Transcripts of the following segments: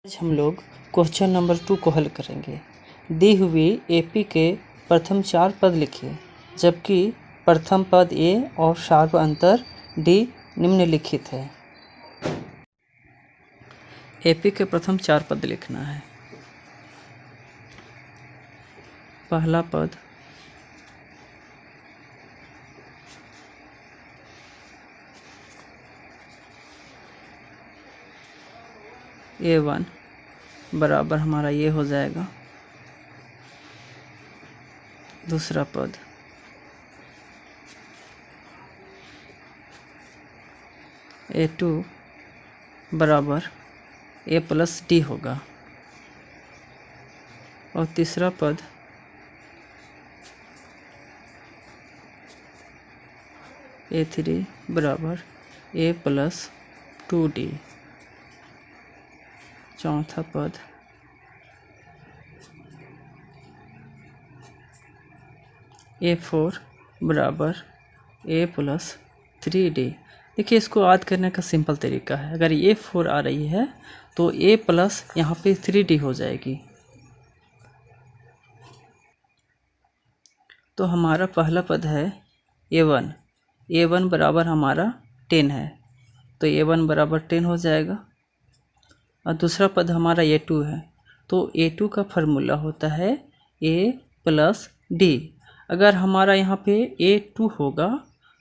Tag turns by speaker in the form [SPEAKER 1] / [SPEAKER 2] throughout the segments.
[SPEAKER 1] आज हम लोग क्वेश्चन नंबर 2 को हल करेंगे। दी हुई एपी के प्रथम 4 पद लिखिए, जबकि प्रथम पद ए और शार्प अंतर डी निम्नलिखित है। एपी के प्रथम 4 पद लिखना है। पहला पद A1 बराबर हमारा ये हो जाएगा। दूसरा पद A2 बराबर A प्लस डी होगा। और तीसरा पद A3 बराबर A प्लस 2D। चौथा पद A4 बराबर A प्लस 3D। देखिए, इसको याद करने का सिंपल तरीका है। अगर A4 आ रही है तो A प्लस यहाँ पे 3D हो जाएगी। तो हमारा पहला पद है A1। A1 बराबर हमारा 10 है, तो A1 बराबर 10 हो जाएगा। और दूसरा पद हमारा A2 है, तो A2 का फार्मूला होता है A प्लस डी। अगर हमारा यहाँ पे A2 होगा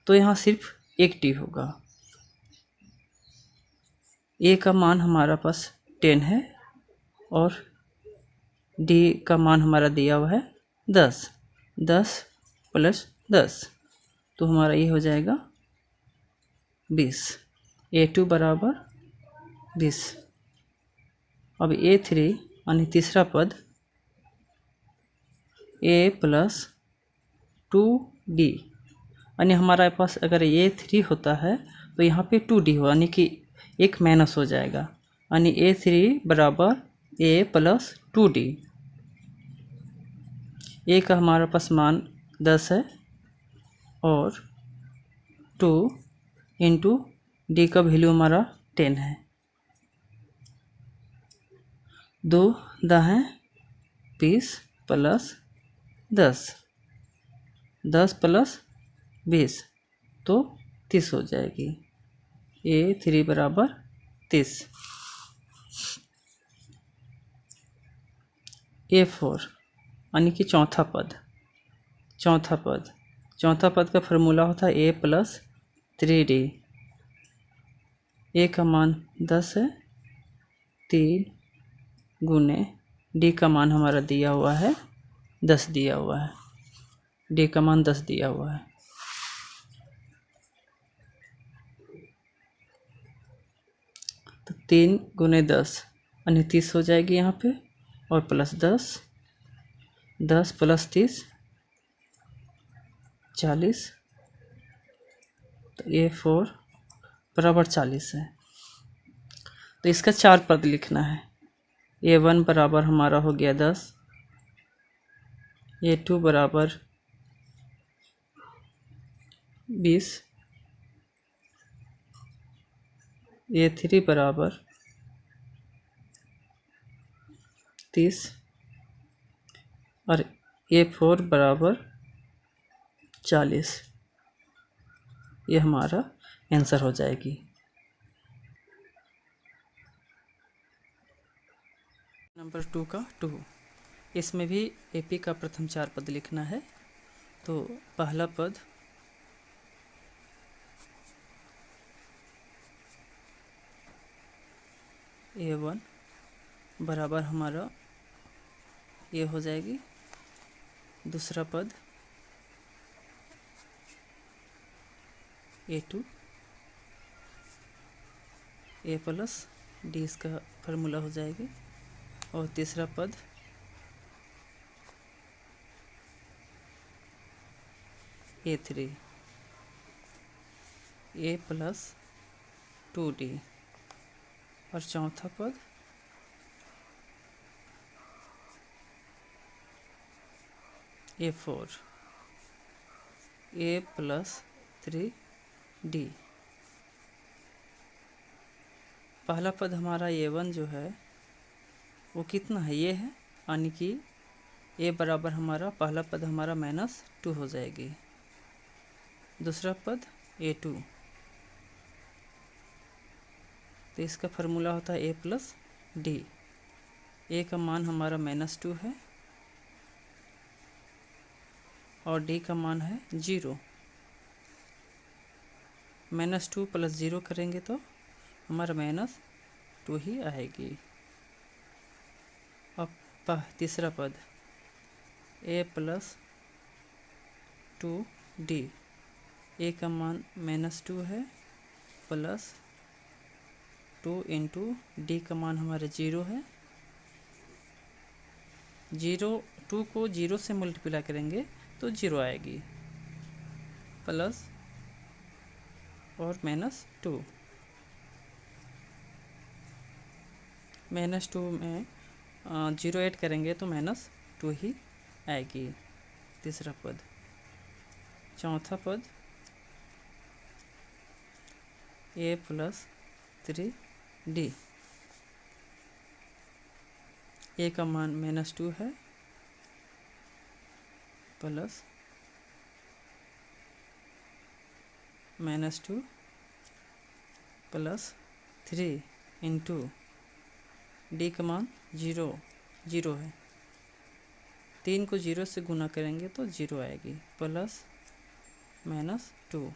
[SPEAKER 1] तो यहाँ सिर्फ एक डी होगा। A का मान हमारा पास 10 है और D का मान हमारा दिया हुआ है 10। 10 प्लस 10 तो हमारा ये हो जाएगा 20। A2 बराबर 20। अब A3 यानी तीसरा पद A प्लस 2D, यानी हमारे पास अगर A3 होता है तो यहाँ पे 2D हो, यानी कि एक माइनस हो जाएगा, यानी A3 बराबर A प्लस 2D। A का हमारे पास मान 10 है और 2 इंटू D का वैल्यू हमारा 10 है। 2 दाएं 20 प्लस 10, 10 प्लस 20 तो 30 हो जाएगी। A3 बराबर 30। A4 यानी कि चौथा पद का फार्मूला होता है A प्लस 3D। A का मान 10 है, 3 गुने D का मान हमारा दिया हुआ है 10 दिया हुआ है। D का मान 10 दिया हुआ है। तो 3 गुने 10 यानी 30 हो जाएगी यहाँ पे, और प्लस 10, 10 प्लस 30 40। तो A4 बराबर 40 है। तो इसका 4 पद लिखना है। A1 बराबर हमारा हो गया 10, A2 बराबर 20, A3 बराबर 30 और A4 बराबर 40। ये हमारा आंसर हो जाएगी। नंबर 2 का 2, इसमें भी एपी का प्रथम 4 पद लिखना है। तो पहला पद A1 बराबर हमारा ये हो जाएगी। दूसरा पद A2 A प्लस डी, इसका फार्मूला हो जाएगी। और तीसरा पद A3 A प्लस 2D। और चौथा पद A4 A प्लस 3D। पहला पद हमारा A1 जो है वो कितना है, ये है, यानी कि ए बराबर हमारा पहला पद हमारा -2 हो जाएगी। दूसरा पद A2, तो इसका फार्मूला होता है A + D। ए का मान हमारा -2 है और डी का मान है 0। -2 + 0 करेंगे तो हमारा -2 ही आएगी। अब तीसरा पद A + 2D। ए का मान -2 है प्लस 2 × डी का मान हमारा 0 है। 2 को 0 से मल्टीप्लाई करेंगे तो 0 आएगी, प्लस और -2। -2 में 0 ऐड करेंगे तो -2 ही आएगी। तीसरा पद। चौथा पद A + 3D। ए का मान -2 है प्लस -2 + 3 × डी का मान 0 है। 3 को 0 से गुना करेंगे तो 0 आएगी, प्लस -2।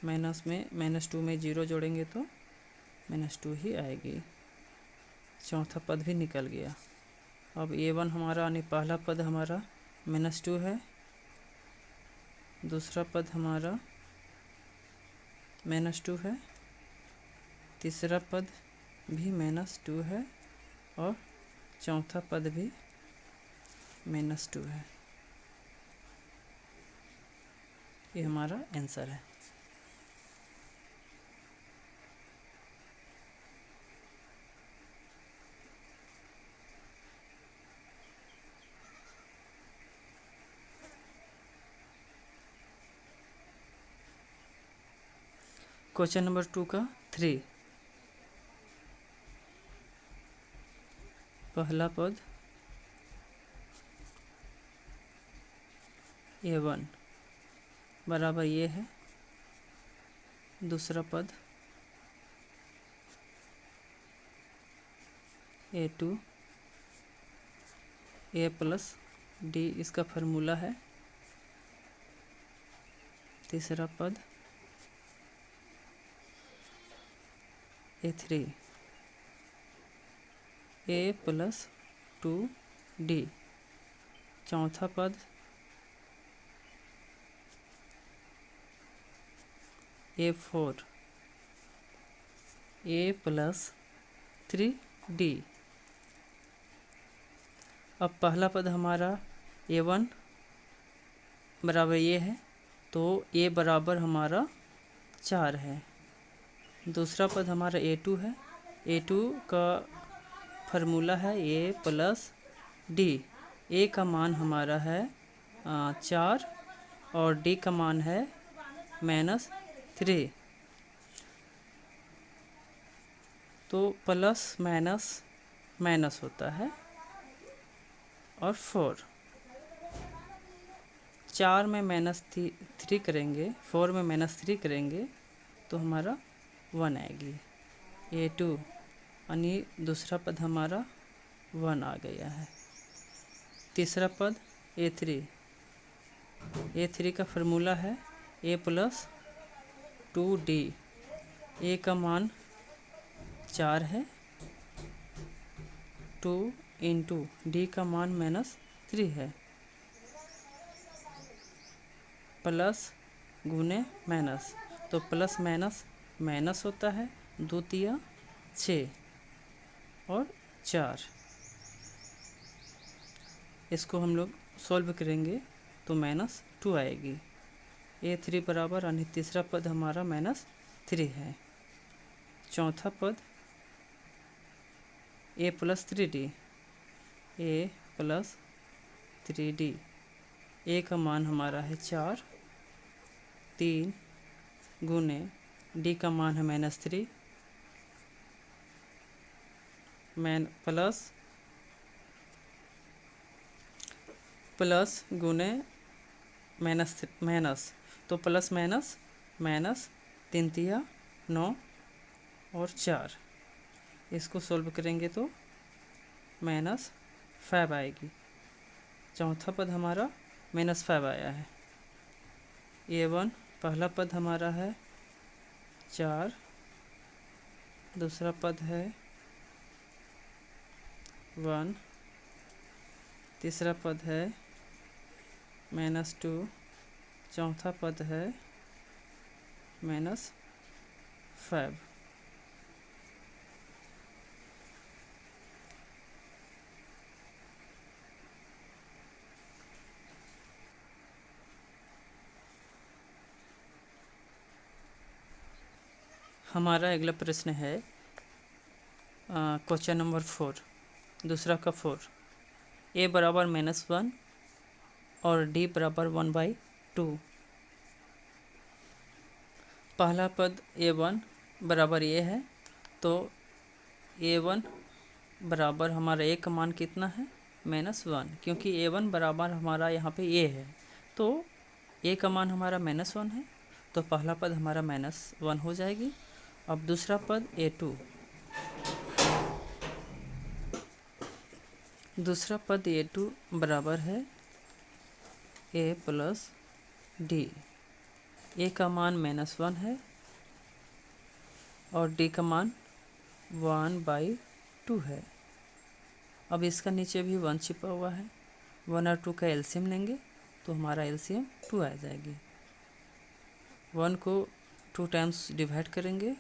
[SPEAKER 1] -2 में 0 जोड़ेंगे तो -2 ही आएगी। चौथा पद भी निकल गया। अब A1 हमारा यानी पहला पद हमारा -2 है, दूसरा पद हमारा -2 है, तीसरा पद भी -2 है और चौथा पद भी -2 है। ये हमारा आंसर है। क्वेश्चन नंबर 2 का 3। पहला पद A1 बराबर ये है, दूसरा पद A2 A + D इसका फार्मूला है। तीसरा पद A3 A + 2D। चौथा पद A4 A + 3D। अब पहला पद हमारा A1 बराबर ये है, तो A बराबर हमारा 4 है। दूसरा पद हमारा A2 है, A2 का फार्मूला है A + D। ए का मान हमारा है 4 और डी का मान है -3। तो प्लस माइनस होता है और 4। 4 में -3 करेंगे, 4 में -3 करेंगे तो हमारा 1 आएगी। A2 यानी दूसरा पद हमारा 1 आ गया है। तीसरा पद A3 का फार्मूला है A + 2D। ए का मान 4 है, 2 × डी का मान -3 है, प्लस गुने माइनस, तो प्लस माइनस होता है, 2 × 6 और 4। इसको हम लोग सॉल्व करेंगे तो -2 आएगी। A3 बराबर यानी तीसरा पद हमारा -3 है। चौथा पद A + 3D A + 3D। ए का मान हमारा है 4, 3 गुने डी का मान है -3, प्लस गुने माइनस, तो प्लस माइनस माइनस, 3 तिया 9 और 4, इसको सॉल्व करेंगे तो -5 आएगी। चौथा पद हमारा -5 आया है। A1 पहला पद हमारा है 4, दूसरा पद है 1, तीसरा पद है -2, चौथा पद है -5। हमारा अगला प्रश्न है क्वेश्चन नंबर 4, दूसरा का 4। A बराबर -1 और D बराबर 1/2। पहला पद A1 बराबर ये है, तो A1 बराबर हमारा A का मान कितना है -1, क्योंकि A1 बराबर हमारा यहाँ पे A है, तो A का मान हमारा -1 है, तो पहला पद हमारा -1 हो जाएगी। अब दूसरा पद A2, दूसरा पद A2 बराबर है A प्लस D। A का मान -1 है और D का मान 1/2 है। अब इसका नीचे भी 1 छिपा हुआ है, 1 और 2 का एलसीएम लेंगे तो हमारा एलसीएम 2 आ जाएगी। 1 को 2 टाइम्स डिवाइड करेंगे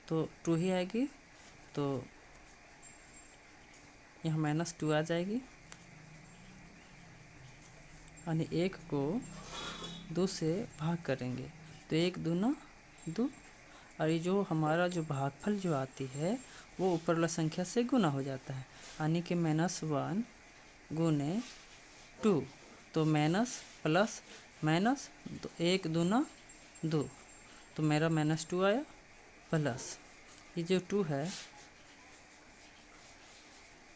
[SPEAKER 1] तो 2 ही आएगी, तो यहाँ -2 आ जाएगी। यानी 1 को 2 से भाग करेंगे तो 1 दूना 2, और ये जो हमारा जो भागफल जो आती है वो ऊपर वाला संख्या से गुना हो जाता है, यानी कि -1 गुने 2, तो माइनस प्लस माइनस, तो 1 दूना 2, तो मेरा -2 आया, प्लस ये जो 2 है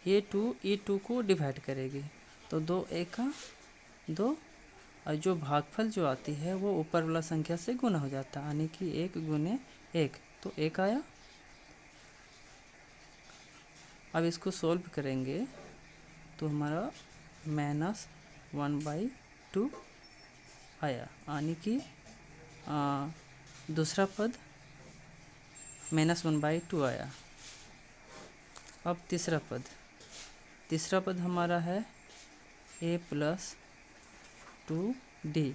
[SPEAKER 1] ये 2 को डिवाइड करेगी तो 2 1 का 2, और जो भागफल जो आती है वो ऊपर वाला संख्या से गुना हो जाता है, यानी कि 1 गुने 1, तो 1 आया। अब इसको सॉल्व करेंगे तो हमारा -1/2 आया, यानी कि दूसरा पद -1/2 आया। अब तीसरा पद हमारा है A प्लस 2D।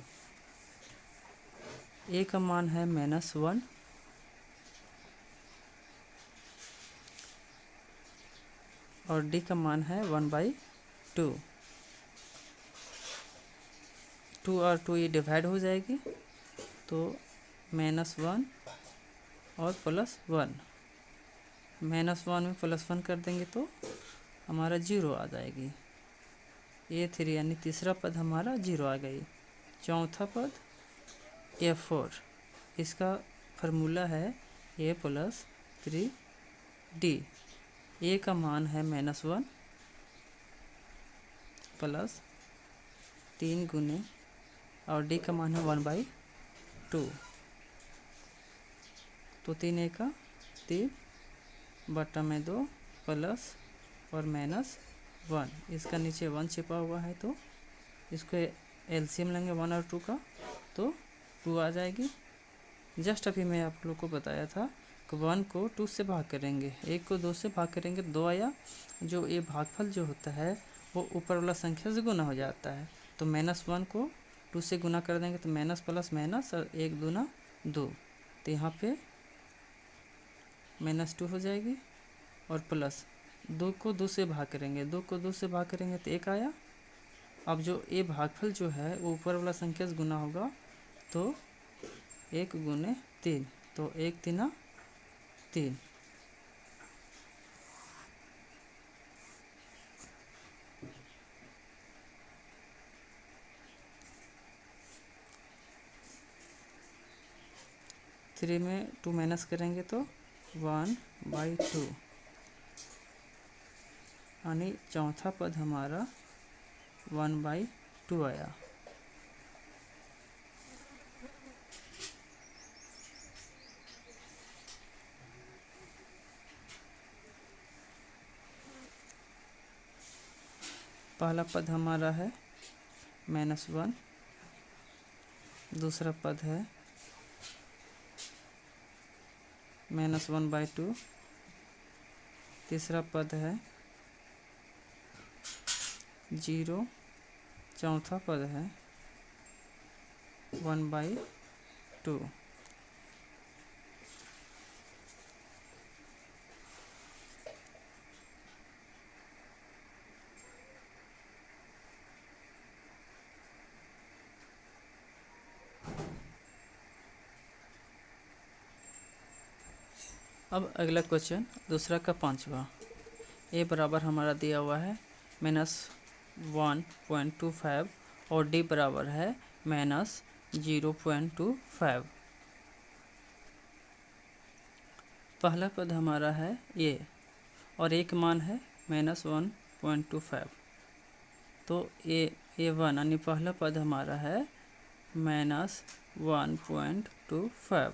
[SPEAKER 1] A का मान है -1 और D का मान है 1/2। 2 और 2 ये डिवाइड हो जाएगी, तो -1 और +1, -1 में +1 कर देंगे तो हमारा 0 आ जाएगी। A3 यानी तीसरा पद हमारा 0 आ गई। चौथा पद A4, इसका फार्मूला है A प्लस 3D। A का मान है -1 प्लस 3 गुने, और D का मान है 1/2, तो 3 1 का 3 बटा में 2 प्लस और -1, इसका नीचे 1 छिपा हुआ है, तो इसको एलसीएम लेंगे 1 और 2 का तो 2 आ जाएगी। जस्ट अभी मैं आप लोग को बताया था कि 1 को 2 से भाग करेंगे, 1 को 2 से भाग करेंगे 2 आया। जो ये भागफल जो होता है वो ऊपर वाला संख्या से गुना हो जाता है, तो -1 को 2 से गुना कर देंगे तो माइनस प्लस माइनस और 1 दूना 2, तो यहाँ पे -2 हो जाएगी, और प्लस 2 को 2 से भाग करेंगे, 2 को 2 से भाग करेंगे तो 1 आया। अब जो ये भागफल जो है वो ऊपर वाला संख्या से गुना होगा, तो 1 गुने 3, तो 1 3 3। थ्री में 2 माइनस करेंगे तो 1/2, यानी चौथा पद हमारा 1/2 आया। पहला पद हमारा है -1, दूसरा पद है -1/2, तीसरा पद है 0, चौथा पद है 1/2। अब अगला क्वेश्चन दूसरा का 5वां। ए बराबर हमारा दिया हुआ है -1.25 और डी बराबर है -0.25। पहला पद हमारा है ए और एक मान है -1.25। तो A1 यानी पहला पद हमारा है -1.25।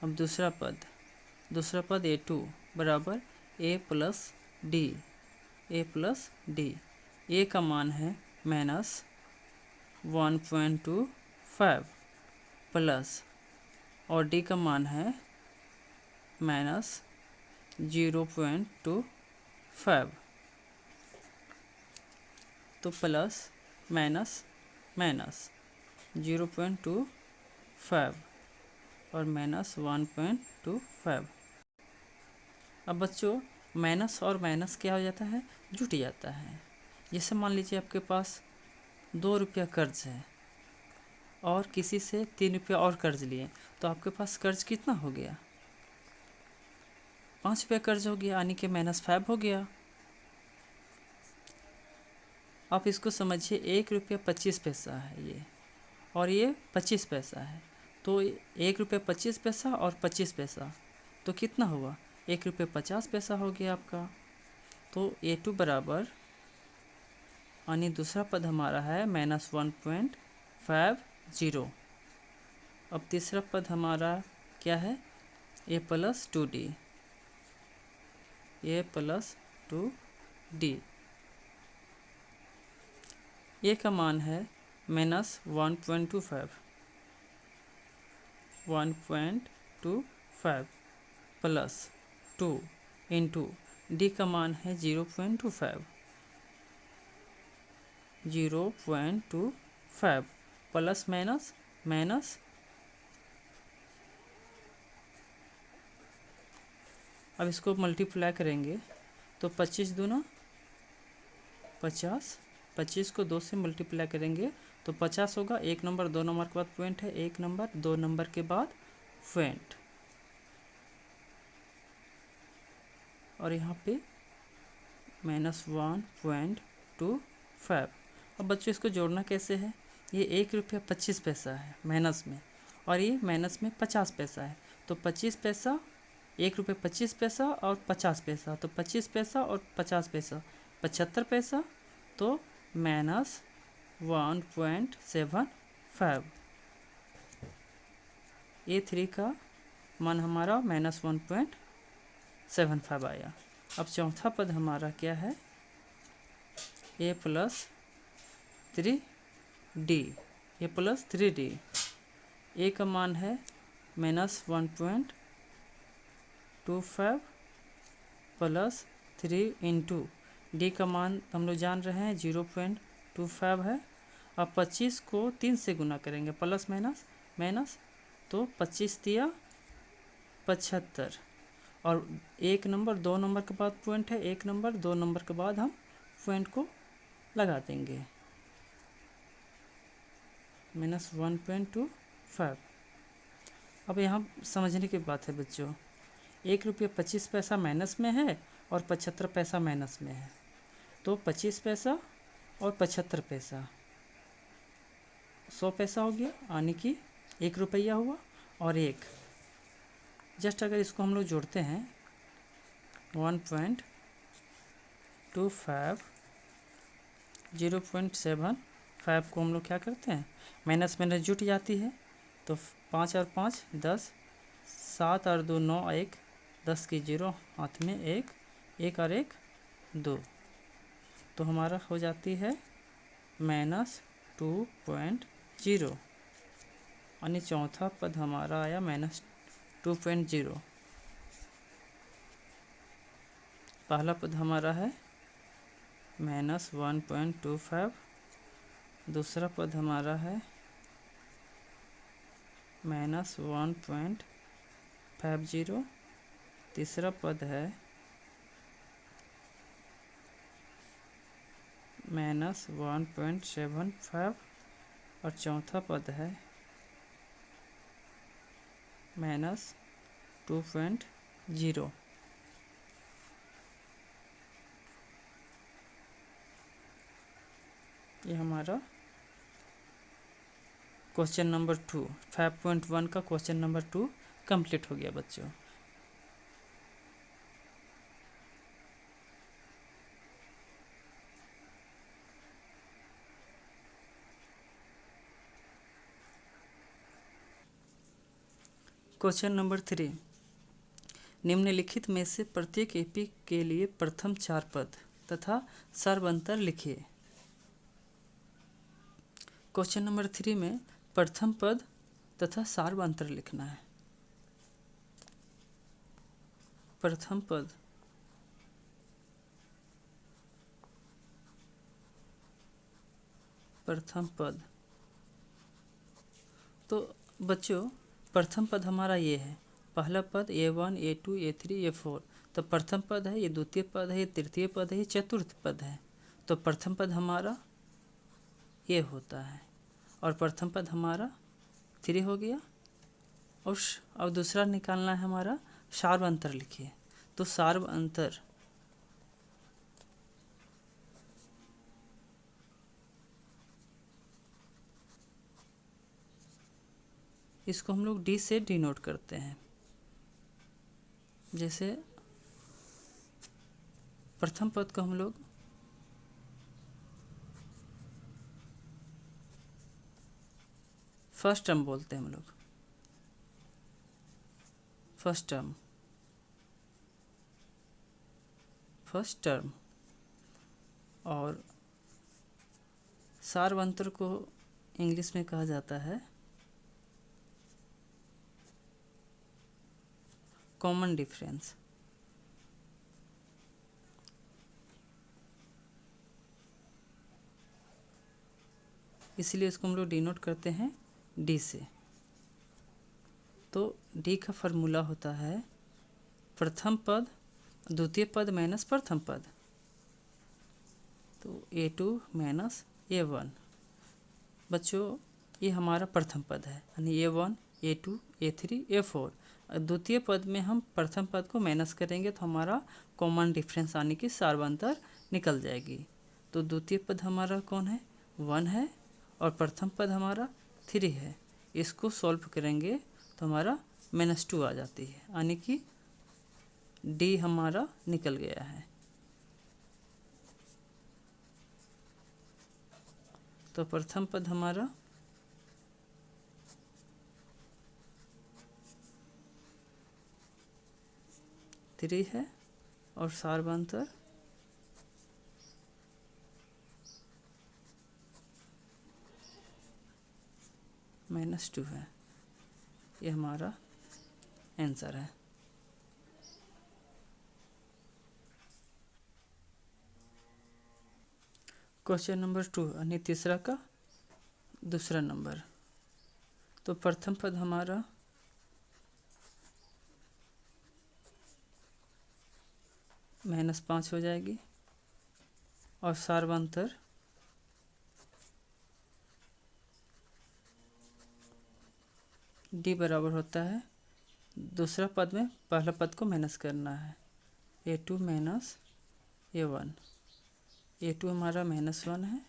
[SPEAKER 1] अब दूसरा पद A2 बराबर A प्लस डी। ए का मान है -1.25 प्लस और डी का मान है -0.25। तो प्लस माइनस 0.25 और -1.25। अब बच्चों माइनस और माइनस क्या हो जाता है, जुट जाता है। जैसे मान लीजिए आपके पास 2 रुपया कर्ज है और किसी से 3 रुपया और कर्ज लिए, तो आपके पास कर्ज कितना हो गया, 5 रुपया कर्ज हो गया, यानी कि -5 हो गया। आप इसको समझिए 1 रुपया 25 पैसा है ये, और ये 25 पैसा है। तो 1 रुपया 25 पैसा और 25 पैसा तो कितना हुआ, 1 रुपये 50 पैसा हो गया आपका। तो A2 बराबर यानी दूसरा पद हमारा है -1.50। अब तीसरा पद हमारा क्या है, A प्लस 2D। ए का मान है -1.25 प्लस 2 इंटू डी का मान है 0.25 प्लस माइनस अब इसको मल्टीप्लाई करेंगे तो 25 दूना 50, 25 को 2 से मल्टीप्लाई करेंगे तो 50 होगा। 1 नंबर 2 नंबर के बाद पॉइंट है, 1 नंबर 2 नंबर के बाद पॉइंट, और यहाँ पे -1.25। अब बच्चों इसको जोड़ना कैसे है, ये 1 रुपया 25 पैसा है माइनस में, और ये माइनस में 50 पैसा है। तो 25 पैसा, 1 रुपये 25 पैसा और 50 पैसा, तो 25 पैसा और 50 पैसा 75 पैसा, तो -1.75। A3 का मान हमारा -1.75 आया। अब चौथा पद हमारा क्या है, A प्लस 3D। ए का मान है -1.25 प्लस 3 इंटू डी का मान हम लोग जान रहे हैं 0.25 है। अब 25 को 3 से गुना करेंगे, प्लस माइनस, तो 25 दिया 75, और 1 नंबर 2 नंबर के बाद पॉइंट है, 1 नंबर 2 नंबर के बाद हम पॉइंट को लगा देंगे, -1.25। अब यहाँ समझने की बात है बच्चों, 1 रुपया 25 पैसा माइनस में है और 75 पैसा माइनस में है, तो 25 पैसा और 75 पैसा 100 पैसा हो गया, यानी कि 1 रुपया हुआ। और एक जस्ट अगर इसको हम लोग जोड़ते हैं 0.25 0.75 को हम लोग क्या करते हैं, माइनस माइनस जुट जाती है, तो 5 और 5 10, 7 और 2 9, 1 10 की 0, हाथ में 1 1 और 1 2, तो हमारा हो जाती है -2.0, यानी चौथा पद हमारा आया -2.0। पहला पद हमारा है -1.25, दूसरा पद हमारा है -1.50, तीसरा पद है -1.75 और चौथा पद है -2.0। ये हमारा क्वेश्चन नंबर 2 5.1 का क्वेश्चन नंबर 2 कंप्लीट हो गया बच्चों। क्वेश्चन नंबर 3, निम्नलिखित में से प्रत्येक एपी के लिए प्रथम 4 पद तथा सार्वंतर लिखिए। क्वेश्चन नंबर 3 में प्रथम पद तथा सार्वंतर लिखना है। प्रथम पद, प्रथम पद, तो बच्चों प्रथम पद हमारा ये है, पहला पद A1 A2 A3 A4, तो प्रथम पद है, ये द्वितीय पद है, ये तृतीय पद है, ये चतुर्थ पद है, तो प्रथम पद हमारा ये होता है, और प्रथम पद हमारा 3 हो गया। और दूसरा निकालना है हमारा सार्वंतर लिखिए, तो सार्वंतर, इसको हम लोग डी से डिनोट करते हैं। जैसे प्रथम पद को हम लोग फर्स्ट टर्म बोलते हैं, हम लोग फर्स्ट टर्म, फर्स्ट टर्म, और सार्वंतर को इंग्लिश में कहा जाता है कॉमन डिफरेंस। इसलिए इसको हम लोग डिनोट करते हैं डी से। तो डी का फॉर्मूला होता है प्रथम पद द्वितीय पद माइनस प्रथम पद, तो A2 माइनस A1। बच्चों ये हमारा प्रथम पद है, यानी A1 A2 A3 A4। द्वितीय पद में हम प्रथम पद को माइनस करेंगे तो हमारा कॉमन डिफरेंस यानी कि सार्वंतर निकल जाएगी। तो द्वितीय पद हमारा कौन है, 1 है, और प्रथम पद हमारा 3 है। इसको सॉल्व करेंगे तो हमारा -2 आ जाती है, यानी कि डी हमारा निकल गया है। तो प्रथम पद हमारा थ्री है, और सार्वंतर -2 है। ये हमारा आंसर है। क्वेश्चन नंबर 2 यानी तीसरा का दूसरा नंबर, तो प्रथम पद हमारा -5 हो जाएगी, और सार्वंतर डी बराबर होता है, दूसरा पद में पहला पद को माइनस करना है, A2 माइनस A1। A2 हमारा -1 है,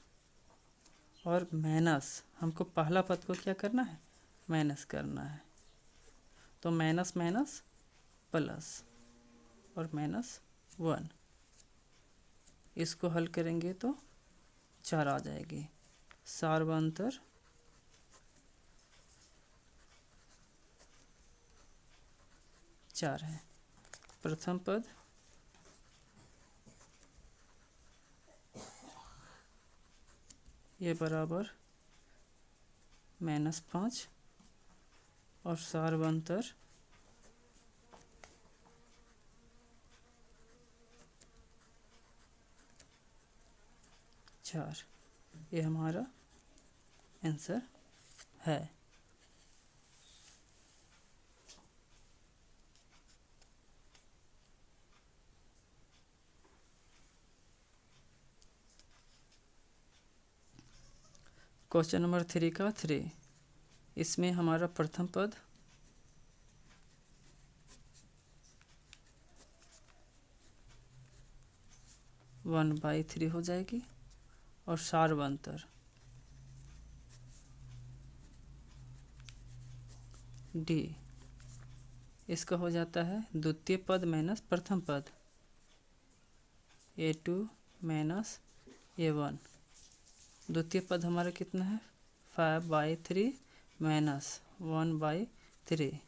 [SPEAKER 1] और माइनस हमको पहला पद को क्या करना है, माइनस करना है। तो माइनस माइनस प्लस और -1, इसको हल करेंगे तो 4 आ जाएगी। सार्वंतर 4 है। प्रथम पद ये बराबर -5 और सार्वंतर 4। ये हमारा आंसर है। क्वेश्चन नंबर 3 का 3, इसमें हमारा प्रथम पद 1/3 हो जाएगी और सार्वंतर D इसका हो जाता है द्वितीय पद माइनस प्रथम पद A2 माइनस A1। द्वितीय पद हमारा कितना है 5/3 माइनस 1/3।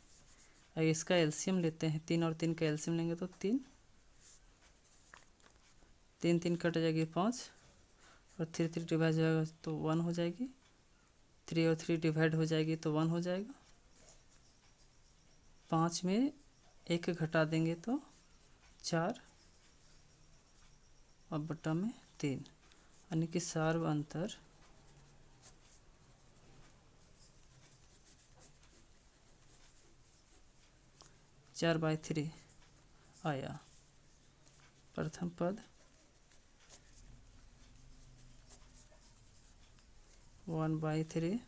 [SPEAKER 1] अब इसका एलसीएम लेते हैं, 3 और 3 का एलसीएम लेंगे तो 3 3 कट जाएगी 5 और 3 डिवाइड जाएगा तो 1 हो जाएगी। 3 और 3 डिवाइड हो जाएगी तो 1 हो जाएगा। 5 में 1 घटा देंगे तो 4 और बटा में 3, यानी कि सार्वंतर 4/3 आया। प्रथम पद 1/3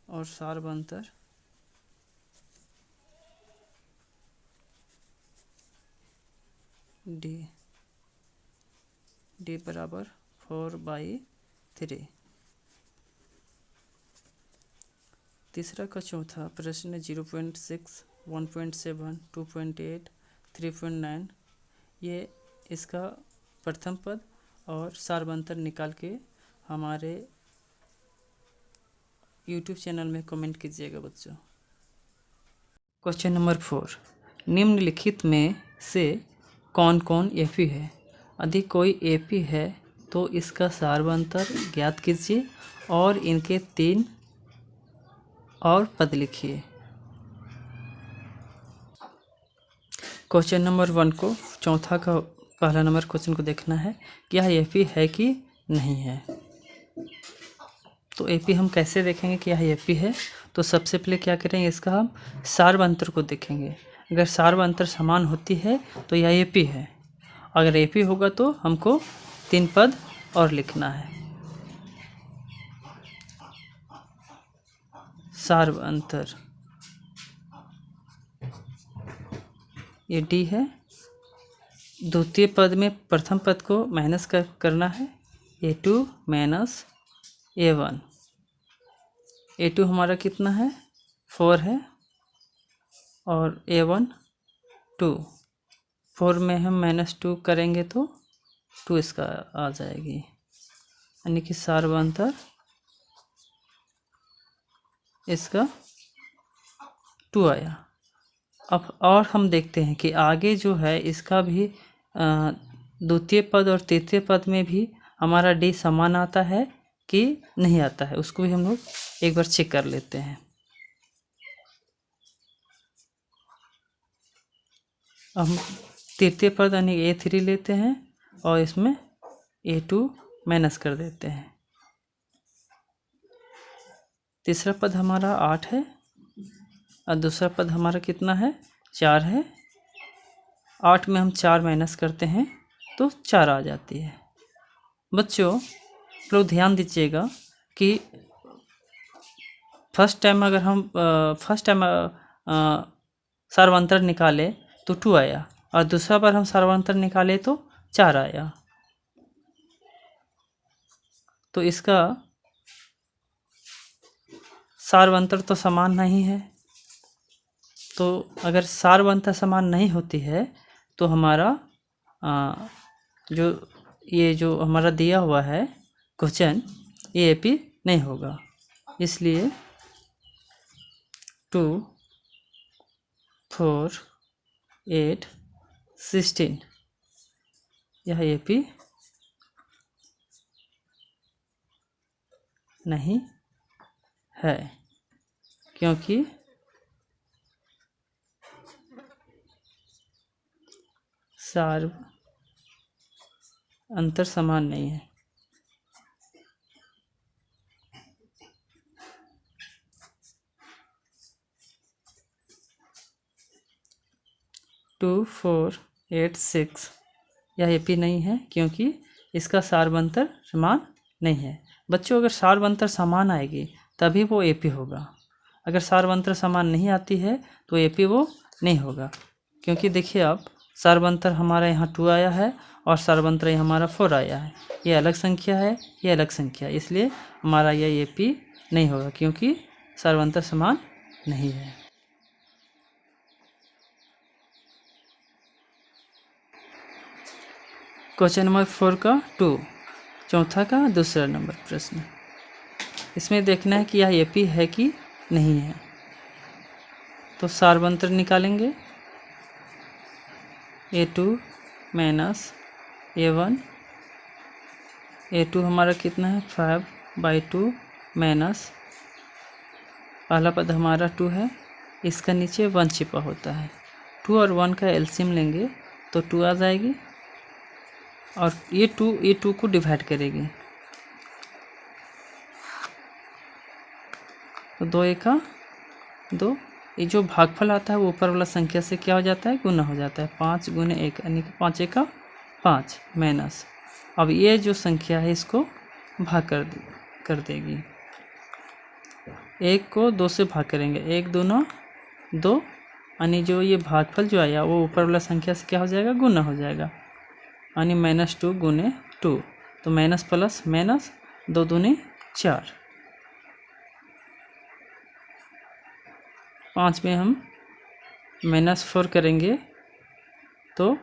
[SPEAKER 1] और सार्वंतर D बराबर 4/3। तीसरा का चौथा प्रश्न 0.6, 1.7, 2.8, 3.9। ये इसका प्रथम पद और सार्वंतर निकाल के हमारे YouTube चैनल में कमेंट कीजिएगा बच्चों। क्वेश्चन नंबर 4, निम्नलिखित में से कौन कौन एपी है? यदि कोई एपी है तो इसका सार्वंतर ज्ञात कीजिए और इनके 3 और पद लिखिए। क्वेश्चन नंबर 1 को चौथा का पहला नंबर क्वेश्चन को देखना है कि यह एपी है कि नहीं है। तो एपी हम कैसे देखेंगे कि यह एपी है? तो सबसे पहले क्या करेंगे, इसका हम सार्वंतर को देखेंगे। अगर सार्वंतर समान होती है तो यह एपी है। अगर एपी होगा तो हमको 3 पद और लिखना है। सार्वंतर ये डी है। द्वितीय पद में प्रथम पद को माइनस करना है, A2 माइनस A1। A2 हमारा कितना है 4 है और A1 2। 4 में हम -2 करेंगे तो 2 इसका आ जाएगी, यानी कि सार्वंतर इसका 2 आया। अब और हम देखते हैं कि आगे जो है इसका भी द्वितीय पद और तृतीय पद में भी हमारा डी समान आता है कि नहीं आता है, उसको भी हम लोग एक बार चेक कर लेते हैं। हम तृतीय पद यानी A3 लेते हैं और इसमें A2 माइनस कर देते हैं। तीसरा पद हमारा 8 है और दूसरा पद हमारा कितना है 4 है। 8 में हम 4 माइनस करते हैं तो 4 आ जाती है। बच्चों लोग ध्यान दीजिएगा कि फर्स्ट टाइम अगर हम सार्वंतर निकाले तो 2 आया और दूसरा बार हम सार्वंतर निकाले तो 4 आया। तो इसका सार्वंतर तो समान नहीं है, तो अगर सारवंता समान नहीं होती है तो हमारा जो हमारा दिया हुआ है क्वेश्चन ये एपी नहीं होगा। इसलिए 2, 4, 8, 16 यह एपी नहीं है, क्योंकि सार अंतर समान नहीं है। टू, 4, 8, 6 यह एपी नहीं है, क्योंकि इसका सारवंतर समान नहीं है। बच्चों, अगर सारवंतर समान आएगी तभी वो एपी होगा। अगर सारवंतर समान नहीं आती है तो एपी वो नहीं होगा। क्योंकि देखिए आप, सारवंतर हमारा यहाँ 2 आया है और सारवंतर हमारा 4 आया है। ये अलग संख्या है, ये अलग संख्या है, इसलिए हमारा यह एपी नहीं होगा, क्योंकि सारवंतर समान नहीं है। क्वेश्चन नंबर 4 का 2, चौथा का दूसरा नंबर प्रश्न। इसमें देखना है कि यह एपी है कि नहीं है। तो सारवंतर निकालेंगे। A2 minus A1। A2 हमारा कितना है 5/2 माइनस पहला पद हमारा 2 है, इसका नीचे 1 छिपा होता है। 2 और 1 का एलसीएम लेंगे तो 2 आ जाएगी और ये 2 को डिवाइड करेगी तो 2 एका 2। ये जो भागफल आता है वो ऊपर वाला संख्या से क्या हो जाता है, गुना हो जाता है। 5 गुने 1 यानी कि 5 एका 5 माइनस। अब ये जो संख्या है इसको भाग कर देगी। 1 को 2 से भाग करेंगे, 1 दूना 2, यानी जो ये भागफल जो आया वो ऊपर वाला संख्या से क्या हो जाएगा, गुना हो जाएगा, यानी -2 गुने 2। तो माइनस प्लस माइनस 2 दूनी 4। 5 में हम -4 करेंगे तो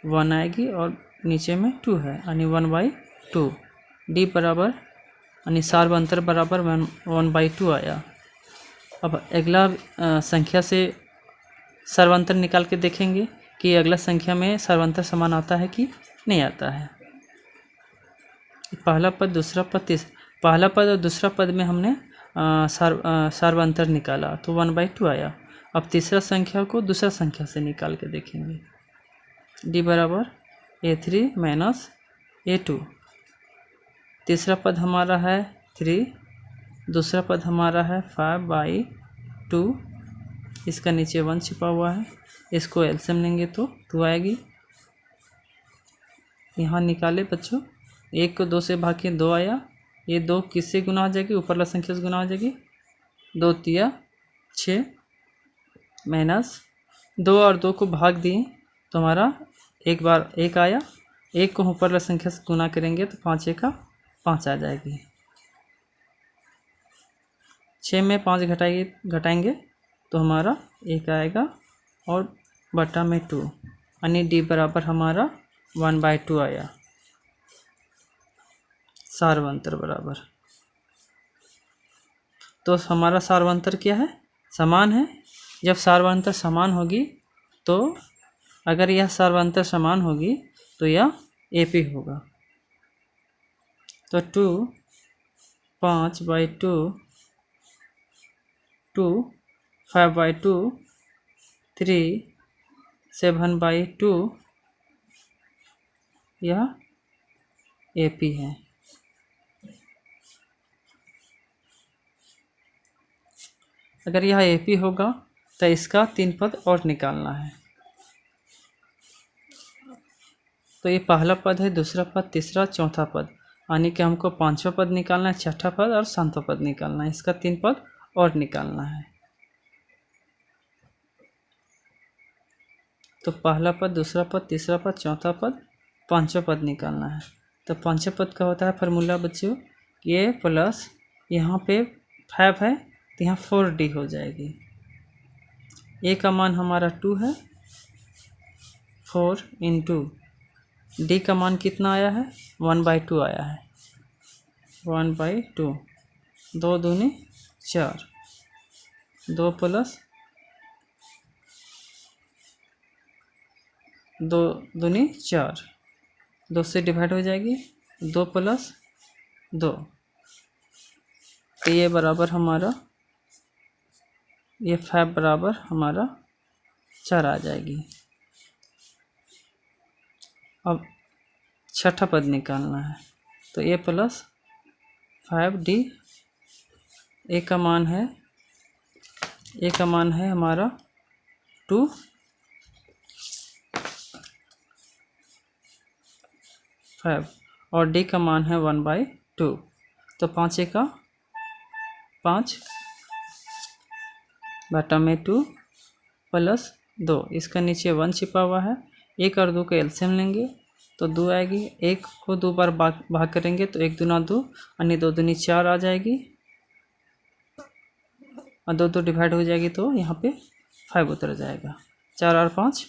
[SPEAKER 1] 1 आएगी और नीचे में 2 है, यानी 1/2। डी बराबर यानी सारवंतर बराबर 1/2 आया। अब अगला संख्या से सारवंतर निकाल के देखेंगे कि अगला संख्या में सारवंतर समान आता है कि नहीं आता है। पहला पद, दूसरा पद, पहला पद और दूसरा पद में हमने सारवंतर निकाला तो 1/2 आया। अब तीसरा संख्या को दूसरा संख्या से निकाल के देखेंगे। डी बराबर A3 माइनस A2। तीसरा पद हमारा है 3, दूसरा पद हमारा है 5/2, इसका नीचे 1 छिपा हुआ है, इसको एलसीएम लेंगे तो 2 आएगी। यहाँ निकाले बच्चों, 1 को 2 से भाग के 2 आया, ये 2 किससे गुना हो जाएगी, ऊपर वाला संख्या से गुना हो जाएगी। 2 तिया 6 माइनस 2 और 2 को भाग दिए तो हमारा एक बार 1 आया, 1 को ऊपर वाला संख्या से गुना करेंगे तो 5 एका 5 आ जाएगी। 6 में 5 घटाएंगे तो हमारा 1 आएगा और बटा में 2, यानी डी बराबर हमारा 1/2 आया। सारवंतर बराबर, तो हमारा सारवंतर क्या है, समान है। जब सारवंतर समान होगी तो अगर यह सारवंतर समान होगी तो यह एपी होगा। तो 2 5/2, 2 5/2, 3 7/2 यह एपी है। अगर यह एपी होगा तो इसका 3 पद और निकालना है। तो ये पहला पद है, दूसरा पद, तीसरा, चौथा पद, यानी कि हमको 5वां पद निकालना है, छठा पद और 7वां पद निकालना है। इसका 3 पद और निकालना है। तो पहला पद, दूसरा पद, तीसरा पद, चौथा पद, 5वां पद निकालना है। तो 5वां पद का होता है फार्मूला बच्चों, ये प्लस यहाँ पे 5 है तो यहाँ 4D हो जाएगी। ए का मान हमारा 2 है, 4 इंटू डी का मान कितना आया है, 1/2 आया है, 1/2, 2 दूनी 4, 2 प्लस 2 दूनी 4, 2 से डिवाइड हो जाएगी, 2 प्लस 2, तो ये बराबर हमारा, ये 5 बराबर हमारा 4 आ जाएगी। अब छठा पद निकालना है, तो ए प्लस 5d, ए का मान है हमारा 2, 5 और डी का मान है 1/2, तो 5 का 5 बटा में 2 प्लस 2, इसका नीचे 1 छिपा हुआ है, 1 और 2 का एलसीएम लेंगे तो 2 आएगी, 1 को 2 बार भाग करेंगे तो 1 दूना 2, अन्य 2 दूनी 4 आ जाएगी, और 2 डिवाइड हो जाएगी तो यहाँ पे 5 उतर जाएगा, 4 और 5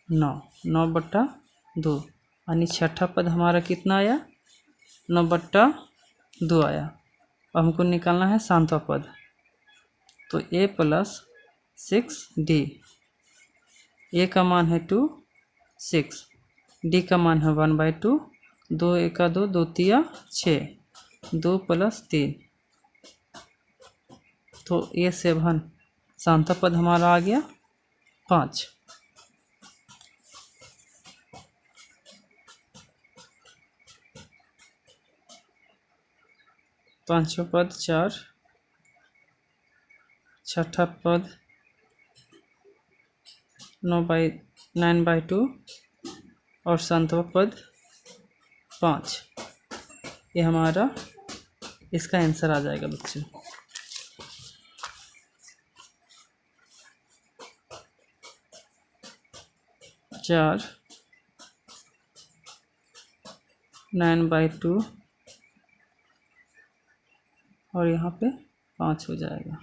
[SPEAKER 1] 9, 9/2, यानी छठा पद हमारा कितना आया, 9/2 आया। अब हमको निकालना है सातवां पद, तो ए प्लस 6d, ए का मान है 2, 6, डी का मान है 1/2, 2 1 2, 2 3 6, 2 प्लस 3, तो ये 7, सातवां पद हमारा आ गया 5। पांचवा पद 4, छठा पद 9/2 और सातवां पद 5। ये हमारा इसका आंसर आ जाएगा बच्चों। चार 9/2 और यहाँ पे 5 हो जाएगा।